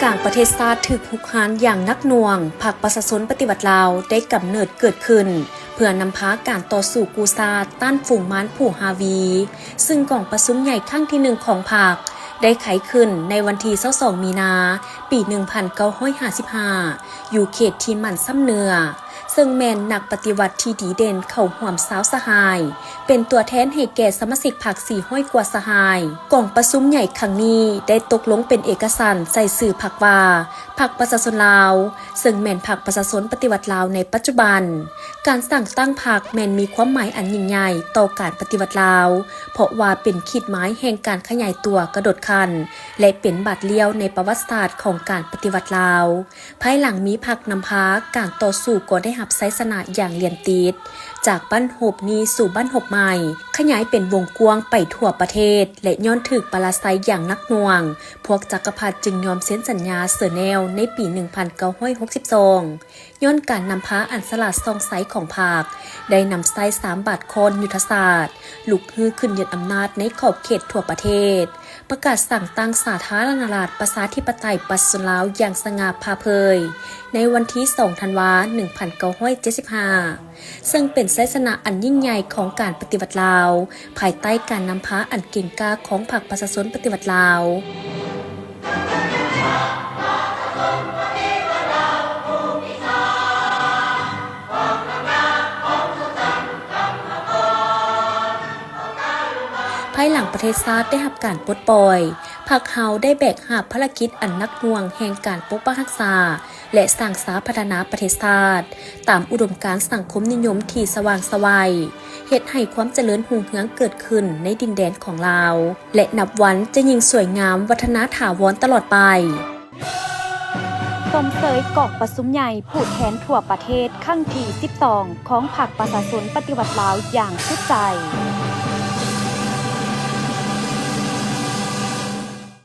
กลางประเทศชาติถึกหุกหานอย่างนักหน่วงพรรคประชาชนปฏิวัติลาวได้กำเนิดเกิดขึ้นเพื่อนำพาการต่อสู้กูซาต้านฝูงม้านผู่ฮาวีซึ่งกองประชุมใหญ่ครั้งที่1ของพรรคได้ไขขึ้นในวันที่22มีนาปี1955อยู่เขตที่มันซ้ำเนือซึ่งแมนนักปฏิวัติที่ดีเด่นเข้าห่วมสาวสหายเป็นตัวแทนให้แก่สมาชิกพรรค400กว่าสหายกองประชุมใหญ่ครั้งนี้ได้ตกลงเป็นเอกสารใส่สื่อพรรคว่าพรรคประชาชนลาวซึ่งแมนพรรคประชาชนปฏิวัติลาวในปัจจุบันการสั่งตั้งพรรคแมนมีความหมายอันยิ่งใหญ่ต่อการปฏิวัติลาวเพราะว่าเป็นขีดหมายแห่งการขยายตัวกระโดดคันและเป็นบาดเลี้ยวในประวัติศาสตร์ของการปฏิวัติลาวภายหลังมีพรรคนำพาการต่อสู้ก็ได้รับไสชนะอย่างเลียนติดจากบ้านหบนี้สู่บ้านหบใหม่ขยายเป็นวงกว้างไปทั่วประเทศและย้อนถึกปราศัยอย่างนักหน่วงพวกจักรพรรดิจึงยอมเซ็นสัญญาเสแนวในปี1962ย้อนการนำพาอันสลัดซองไซของพรรคได้นำไซ3บาทคนยุทธศาสตร์ลุกฮือขึ้นยึดอำนาจในขอบเขตทั่วประเทศประกาศสั่งตั้งสาธารณรัฐประชาธิปไตยประชาชนลาวอย่างสง่าผ่าเผยในวันที่2ธันวาคม1975ซึ่งเป็นไสชนะอันยิ่งใหญ่ของการปฏิวัติลาวภายใต้การนำพาอันเก่งกล้าของพรรคประชาชนปฏิวัติลาวภายหลังประเทศชาติได้รับการปลดปล่อยพรรคเฮาได้แบกหาบภารกิจอันนักหน่วงแห่งการปกป้องรักษาและสร้างสาพัฒนาประเทศชาติตามอุดมการณ์สังคมนิยมที่สว่างไสวเฮ็ดให้ความเจริญรุ่งเรืองเกิดขึ้นในดินแดนของลาวและนับวันจะยิ่งสวยงามวัฒนถาวรตลอดไปสมเสยกอกประชุมใหญ่ผู้แทนทั่วประเทศครั้งที่12ของพรรคประชาชนปฏิวัติลาวอย่างสุดใจ